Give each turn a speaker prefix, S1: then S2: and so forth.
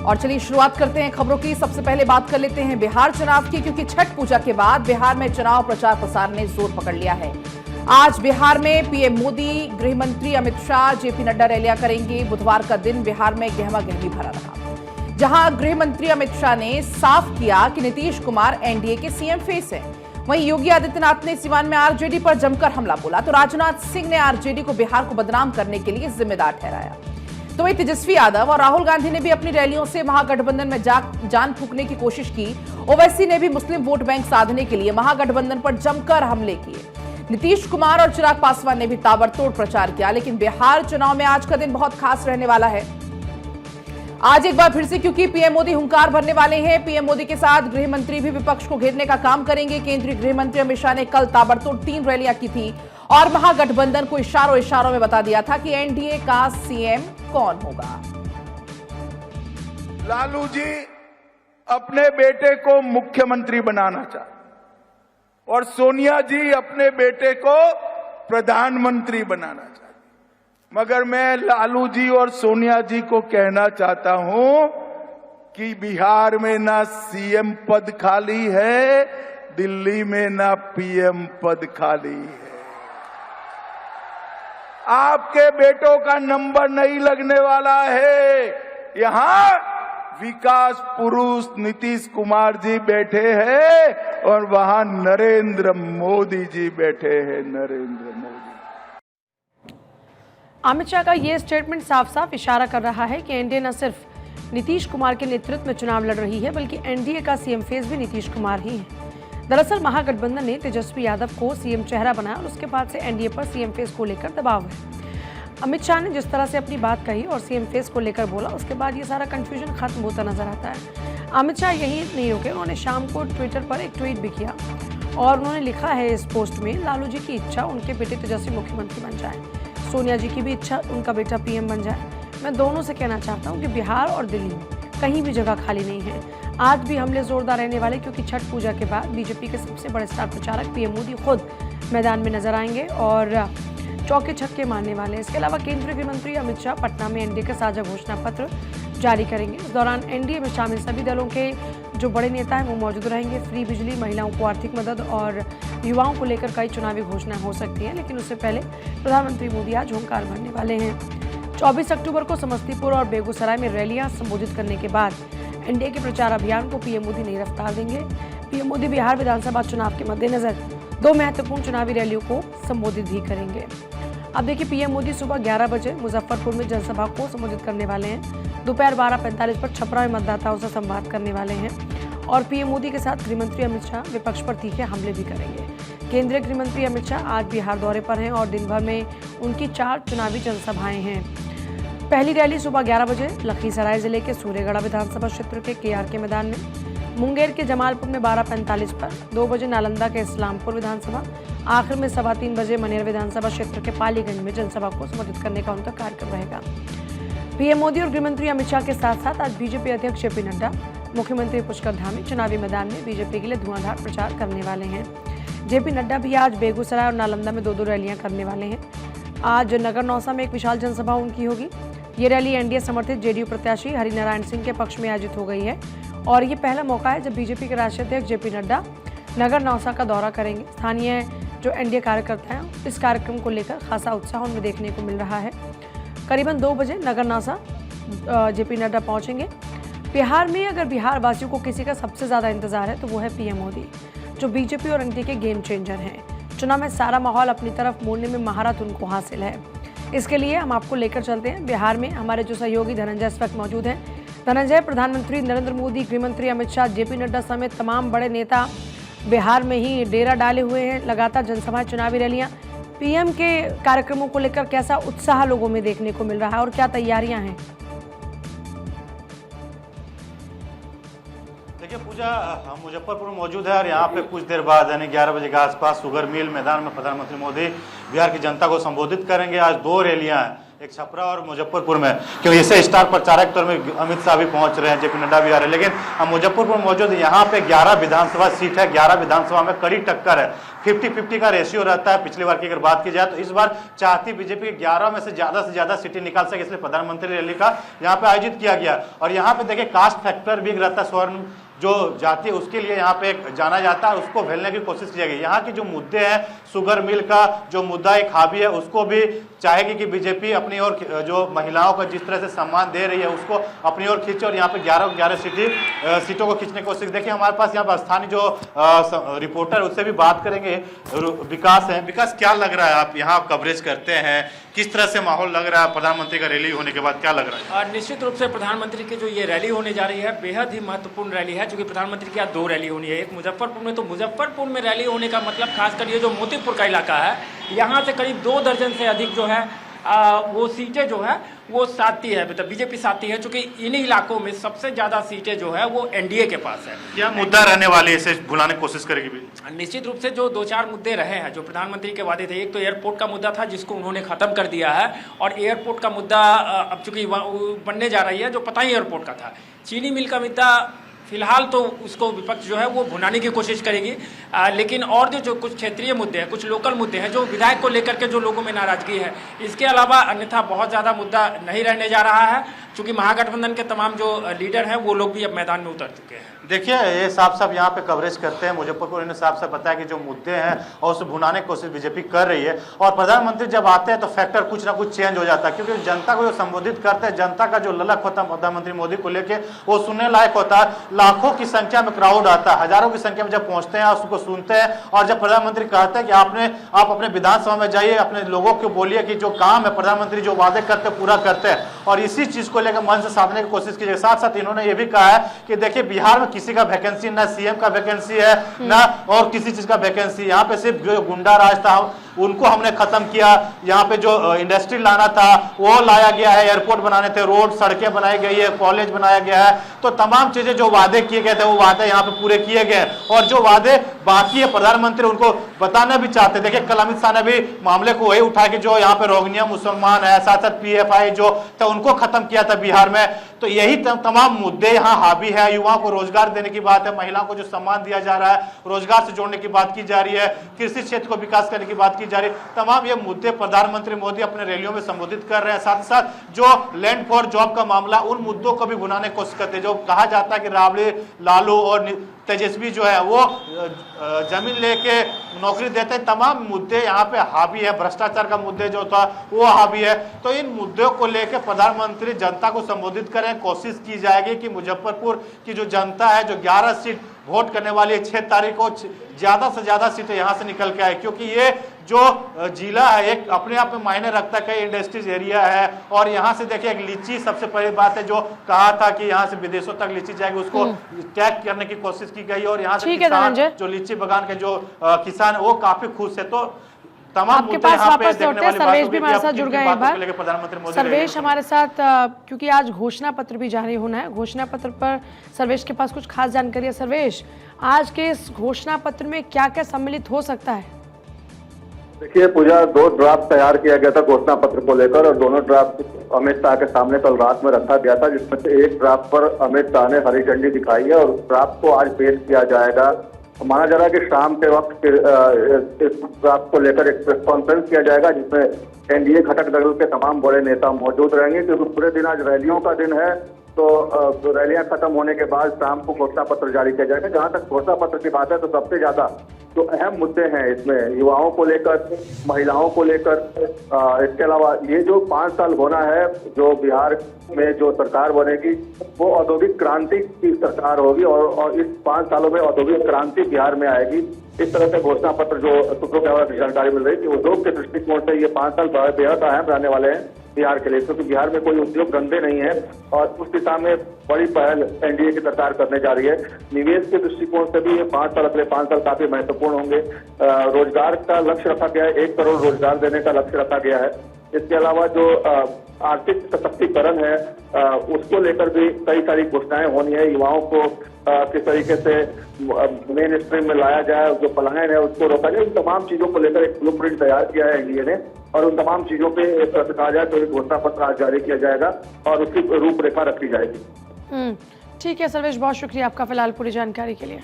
S1: और चलिए शुरुआत करते हैं खबरों की। सबसे पहले बात कर लेते हैं बिहार चुनाव की, क्योंकि छठ पूजा के बाद बिहार में चुनाव प्रचार प्रसार ने जोर पकड़ लिया है। आज बिहार में पीएम मोदी, गृह मंत्री अमित शाह, जेपी नड्डा रैलियां करेंगे। बुधवार का दिन बिहार में गहमा गहमी भरा रहा, जहां गृह मंत्री अमित शाह ने साफ किया कि नीतीश कुमार एनडीए के सीएम फेस हैं। वहीं योगी आदित्यनाथ ने सीवान में आरजेडी पर जमकर हमला बोला, तो राजनाथ सिंह ने आरजेडी को बिहार को बदनाम करने के लिए जिम्मेदार ठहराया। तो वहीं तेजस्वी यादव और राहुल गांधी ने भी अपनी रैलियों से महागठबंधन में जान फूंकने की कोशिश की। ओवैसी ने भी मुस्लिम वोट बैंक साधने के लिए महागठबंधन पर जमकर हमले किए। नीतीश कुमार और चिराग पासवान ने भी ताबड़तोड़ प्रचार किया। लेकिन बिहार चुनाव में आज का दिन बहुत खास रहने वाला है। आज एक बार फिर से, क्योंकि पीएम मोदी हुंकार भरने वाले हैं। पीएम मोदी के साथ गृह मंत्री भी विपक्ष को घेरने का काम करेंगे। केंद्रीय गृह मंत्री अमित शाह ने कल ताबड़तोड़ 3 रैलियां की थी और महागठबंधन को इशारों में बता दिया था कि एनडीए का सीएम कौन होगा।
S2: लालू जी अपने बेटे को मुख्यमंत्री बनाना चाहते और सोनिया जी अपने बेटे को प्रधानमंत्री बनाना चाहते, मगर मैं लालू जी और सोनिया जी को कहना चाहता हूं कि बिहार में ना सीएम पद खाली है, दिल्ली में ना पीएम पद खाली है। आपके बेटों का नंबर नहीं लगने वाला है। यहां विकास पुरुष नीतीश कुमार जी बैठे हैं और वहां नरेंद्र मोदी जी बैठे हैं। नरेंद्र मोदी।
S3: अमित शाह का ये स्टेटमेंट साफ साफ इशारा कर रहा है कि एनडीए न सिर्फ नीतीश कुमार के नेतृत्व में चुनाव लड़ रही है, बल्कि एनडीए का सीएम फेस भी नीतीश कुमार ही है। दरअसल महागठबंधन ने तेजस्वी यादव को सीएम चेहरा बनाया और उसके बाद से एनडीए पर सीएम फेस को लेकर दबाव है। अमित शाह ने जिस तरह से अपनी बात कही और सीएम फेस को लेकर बोला, उसके बाद ये सारा कंफ्यूजन खत्म होता नजर आता है। अमित शाह यही नहीं रुके, उन्होंने शाम को ट्विटर पर एक ट्वीट भी किया और उन्होंने लिखा है इस पोस्ट में, लालू जी की इच्छा उनके बेटे तेजस्वी मुख्यमंत्री बन जाए, सोनिया जी की भी इच्छा उनका बेटा पीएम बन जाए। मैं दोनों से कहना चाहता हूँ कि बिहार और दिल्ली में कहीं भी जगह खाली नहीं है। आज भी हमले जोरदार रहने वाले, क्योंकि छठ पूजा के बाद बीजेपी के सबसे बड़े स्टार प्रचारक पीएम मोदी खुद मैदान में नजर आएंगे और चौके छक्के मारने वाले हैं। इसके अलावा केंद्रीय गृह मंत्री अमित शाह पटना में एनडीए का साझा घोषणा पत्र जारी करेंगे। इस दौरान एनडीए में शामिल सभी दलों के जो बड़े नेता हैं वो मौजूद रहेंगे। फ्री बिजली, महिलाओं को आर्थिक मदद और युवाओं को लेकर कई चुनावी घोषणाएं हो सकती हैं, लेकिन उससे पहले प्रधानमंत्री मोदी आज हुंकार भरने वाले हैं। 24 अक्टूबर को समस्तीपुर और बेगूसराय में रैलियां संबोधित करने के बाद एनडीए के प्रचार अभियान को पीएम मोदी नई रफ्तार देंगे। पीएम मोदी बिहार विधानसभा चुनाव के मद्देनजर 2 महत्वपूर्ण चुनावी रैलियों को संबोधित भी करेंगे। अब देखिए, पीएम मोदी सुबह 11 बजे मुजफ्फरपुर में जनसभा को संबोधित करने वाले हैं। दोपहर 12:45 पर छपरा में मतदाताओं से संवाद करने वाले हैं और पीएम मोदी के साथ गृह मंत्री अमित शाह विपक्ष पर तीखे हमले भी करेंगे। केंद्रीय गृह मंत्री अमित शाह आज बिहार दौरे पर हैं और दिन भर में उनकी 4 चुनावी जनसभाएं हैं। पहली रैली सुबह 11 बजे लखीसराय जिले के सूर्यगढ़ा विधानसभा क्षेत्र के केआरके मैदान में, मुंगेर के जमालपुर में 12:45 पर, 2 बजे नालंदा के इस्लामपुर विधानसभा, आखिर में 3:15 बजे मनेर विधानसभा क्षेत्र के पालीगंज में जनसभा को संबोधित करने का उनका कार्यक्रम रहेगा। पीएम मोदी और गृह मंत्री अमित शाह के साथ साथ आज बीजेपी अध्यक्ष जेपी नड्डा, मुख्यमंत्री पुष्कर धामी चुनावी मैदान में बीजेपी के लिए धुआंधार प्रचार करने वाले हैं। जेपी नड्डा भी आज बेगूसराय और नालंदा में 2 रैलियां करने वाले हैं। आज नगर नौसा में एक विशाल जनसभा उनकी होगी। ये रैली एनडीए समर्थित जेडीयू प्रत्याशी हरिनारायण सिंह के पक्ष में आयोजित हो गई है और ये पहला मौका है जब बीजेपी के राष्ट्रीय अध्यक्ष जेपी नड्डा नगर नौसा का दौरा करेंगे। स्थानीय जो एनडीए कार्यकर्ता हैं, इस कार्यक्रम को लेकर खासा उत्साह उनमें देखने को मिल रहा है। करीबन 2 बजे नगर नौसा जेपी नड्डा पहुंचेंगे। बिहार में अगर बिहार वासियों को किसी का सबसे ज़्यादा इंतजार है तो वो है पीएम मोदी, जो बीजेपी और एनडीए के गेम चेंजर हैं। चुनाव में सारा माहौल अपनी तरफ मोड़ने में महारत उनको हासिल है। इसके लिए हम आपको लेकर चलते हैं बिहार में। हमारे जो सहयोगी धनंजय इस वक्त मौजूद हैं। धनंजय, प्रधानमंत्री नरेंद्र मोदी, गृह मंत्री अमित शाह, जेपी नड्डा समेत तमाम बड़े नेता बिहार में ही डेरा डाले हुए हैं। लगातार जनसभाएं, चुनावी रैलियां, पीएम के कार्यक्रमों को लेकर कैसा उत्साह लोगों में देखने को मिल रहा है और क्या तैयारियां हैं?
S4: देखिए पूजा, हम मुजफ्फरपुर में मौजूद है और यहाँ पे कुछ देर बाद यानी 11 बजे के आसपास शुगर मिल मैदान में प्रधानमंत्री मोदी बिहार की जनता को संबोधित करेंगे। आज 2 रैलियां हैं, एक छपरा और मुजफ्फरपुर में, क्योंकि इससे स्टार प्रचारक के तौर में अमित शाह भी पहुंच रहे हैं, जेपी नड्डा भी आ रहे हैं, लेकिन हम मुजफ्फरपुर में मौजूद, यहाँ पे 11 विधानसभा सीट है, 11 विधानसभा में कड़ी टक्कर है, 50-50 का रेशियो रहता है। पिछली बार की अगर बात की जाए तो इस बार चाहती बीजेपी के 11 में से ज्यादा सीटें निकाल सके, इसलिए प्रधानमंत्री रैली का यहाँ पे आयोजित किया गया। और यहाँ पे देखिए कास्ट फैक्टर भी रहता है, स्वर्ण जो जाति है उसके लिए यहाँ पे जाना जाता है, उसको भेलने की कोशिश की जाएगी। यहाँ की जो मुद्दे हैं, शुगर मिल का जो मुद्दा एक हावी है, उसको भी चाहेगी कि बीजेपी अपनी ओर, जो महिलाओं को जिस तरह से सम्मान दे रही है उसको अपनी ओर खींचे और यहाँ पे 11 सीटों को खींचने की कोशिश। देखिए हमारे पास यहाँ पर स्थानीय जो रिपोर्टर, उससे भी बात करेंगे, विकास है। विकास, क्या लग रहा है, आप यहाँ कवरेज करते हैं, किस तरह से माहौल लग रहा है प्रधानमंत्री का रैली होने के बाद, क्या लग रहा है?
S5: निश्चित रूप से प्रधानमंत्री की जो ये रैली होने जा रही है बेहद ही महत्वपूर्ण रैली है, क्योंकि प्रधानमंत्री की आज 2 रैली होनी है, एक मुजफ्फरपुर में। तो मुजफ्फरपुर में रैली होने का मतलब खासकर ये जो मोतीपुर का इलाका है, यहाँ से करीब 2 दर्जन से अधिक जो है वो सीटें जो है वो साथी है, मतलब बीजेपी साथी है, क्योंकि इन्हीं इलाकों में सबसे ज्यादा सीटें जो है वो एनडीए के पास है।
S4: क्या मुद्दा रहने वाले, इसे भुलाने की कोशिश करेगी भी?
S5: निश्चित रूप से जो 2-4 मुद्दे रहे हैं जो प्रधानमंत्री के वादे थे, एक तो एयरपोर्ट का मुद्दा था जिसको उन्होंने खत्म कर दिया है, और एयरपोर्ट का मुद्दा अब चूंकि बनने जा रही है, जो पता ही एयरपोर्ट का था। चीनी मिल का मुद्दा फिलहाल तो उसको विपक्ष जो है वो भुनाने की कोशिश करेगी, लेकिन और जो कुछ क्षेत्रीय मुद्दे हैं, कुछ लोकल मुद्दे हैं, जो विधायक को लेकर के जो लोगों में नाराजगी है, इसके अलावा अन्यथा बहुत ज़्यादा मुद्दा नहीं रहने जा रहा है, क्योंकि महागठबंधन के तमाम जो लीडर हैं वो लोग भी अब मैदान में उतर चुके हैं।
S4: देखिए ये साफ यहाँ पे कवरेज करते हैं मुजफ्फरपुर, इन्होंने साफ बताया कि जो मुद्दे हैं और उसे भुनाने की कोशिश बीजेपी कर रही है, और प्रधानमंत्री जब आते हैं तो फैक्टर कुछ ना कुछ चेंज हो जाता है, क्योंकि जनता को जो संबोधित करते हैं, जनता का जो ललक होता है प्रधानमंत्री मोदी को लेके, वो सुनने लायक होता है। लाखों की संख्या में क्राउड आता है, हजारों की संख्या में जब पहुंचते हैं उसको सुनते हैं, और जब प्रधानमंत्री कहते हैं कि आप अपने विधानसभा में जाइए, अपने लोगों को बोलिए कि जो काम है प्रधानमंत्री जो वादे करते पूरा करते हैं, और इसी चीज को लेकर मन से साधने की कोशिश की जाए। साथ साथ इन्होंने ये भी कहा है कि देखिए बिहार में किसी का वैकेंसी, ना सीएम का वैकेंसी है, ना और किसी चीज का वैकेंसी, यहाँ पे सिर्फ जो गुंडा राज था उनको हमने खत्म किया, यहाँ पे जो इंडस्ट्री लाना था वो लाया गया है, एयरपोर्ट बनाने थे, रोड सड़कें बनाई गई है, कॉलेज बनाया गया है, तो तमाम चीजें जो वादे किए गए थे वो वादे यहाँ पे पूरे किए गए, और जो वादे बाकी है प्रधानमंत्री उनको बताना भी चाहते। देखिए कल अमित शाह ने भी मामले को वही उठाया कि जो यहाँ पे रोहिंग्या मुसलमान है, साथ साथ PFI जो था उनको खत्म किया था बिहार में, तो यही तमाम मुद्दे यहाँ हावी है। युवाओं को रोजगार देने की बात है, महिलाओं को जो सम्मान दिया जा रहा है, रोजगार से जोड़ने की बात की जा रही है, कृषि क्षेत्र को विकास करने की बात की जा रही है, तमाम ये मुद्दे प्रधानमंत्री मोदी अपने रैलियों में संबोधित कर रहे हैं। साथ ही साथ जो लैंड फॉर जॉब का मामला, उन मुद्दों को भी भुनाने की कोशिश करते हैं। जो कहा जाता है कि राबड़ी, लालू और तेजस्वी जो है वो जमीन लेके नौकरी देते हैं, तमाम मुद्दे यहाँ पे हावी है। भ्रष्टाचार का मुद्दे जो था वो हावी है। तो इन मुद्दों को लेकर प्रधानमंत्री जनता को संबोधित करें, कोशिश की जाएगी कि मुजफ्फरपुर की जो जनता है, जो 11 सीट वोट करने वाली है, 6 तारीख को ज्यादा से ज्यादा सीटें यहाँ से निकल के आए, क्योंकि ये जो जिला है एक अपने आप में मायने रखता है, कई इंडस्ट्रीज एरिया है, और यहाँ से देखिए एक लीची सबसे पहली बात है, जो कहा था कि यहाँ से विदेशों तक लीची जाएगी, उसको टैग करने की कोशिश की गई, और यहाँ से किसान जो लीची बागान के जो किसान वो काफी खुश है। तो तमाम
S3: आपके पास वापस लौटते हैं, सर्वेश भी हमारे साथ जुड़ गए एक बार। सर्वेश हमारे साथ, क्योंकि आज घोषणा पत्र भी जारी होना है, घोषणा पत्र पर सर्वेश के पास कुछ खास जानकारी है। सर्वेश, आज के इस घोषणा पत्र में क्या क्या सम्मिलित हो सकता है?
S6: देखिए पूजा, 2 ड्राफ्ट तैयार किया गया था घोषणा पत्र को लेकर, और दोनों ड्राफ्ट अमित शाह के सामने कल रात में रखा गया था, जिसमें से एक ड्राफ्ट पर अमित शाह ने हरी झंडी दिखाई है, और उस ड्राफ्ट को आज पेश किया जाएगा। माना जा रहा है कि शाम के वक्त इस ड्राफ्ट को लेकर एक प्रेस कॉन्फ्रेंस किया जाएगा, जिसमें एनडीए घटक दल के तमाम बड़े नेता मौजूद रहेंगे, क्योंकि पूरे दिन आज रैलियों का दिन है। तो रैलियां खत्म होने के बाद शाम को घोषणा पत्र जारी किया जाएगा। जहां तक घोषणा पत्र की बात है, तो सबसे ज्यादा जो अहम मुद्दे हैं इसमें युवाओं को लेकर, महिलाओं को लेकर, इसके अलावा ये जो 5 साल होना है, जो बिहार में जो सरकार बनेगी वो औद्योगिक क्रांति की सरकार होगी, और इस 5 सालों में औद्योगिक क्रांति बिहार में आएगी। इस तरह से घोषणा पत्र जो सूत्रों के जानकारी मिल रही है कि उद्योग के दृष्टिकोण से ये 5 साल बेहद अहम रहने वाले हैं बिहार के लिए, क्योंकि बिहार में कोई उद्योग धंधे नहीं है, और उस दिशा में बड़ी पहल एनडीए की सरकार करने जा रही है। निवेश के दृष्टिकोण से भी ये 5 साल, अगले 5 साल काफी महत्वपूर्ण होंगे। रोजगार का लक्ष्य रखा गया है, 1 करोड़ रोजगार देने का लक्ष्य रखा गया है। इसके अलावा जो आर्थिक सशक्तिकरण है, उसको लेकर भी कई सारी घोषणाएं होनी है। युवाओं को किस तरीके से मेन स्ट्रीम में लाया जाए, जो पलायन है उसको रोका जाए, इन तमाम चीजों को लेकर एक ब्लूप्रिंट तैयार किया है एनडीए ने और उन तमाम चीजों पे कहा जाए तो एक घोषणा पत्र आज जारी किया जाएगा और उसकी रूपरेखा रखी जाएगी।
S3: ठीक है सर्वेश, बहुत शुक्रिया आपका फिलहाल पूरी जानकारी के लिए।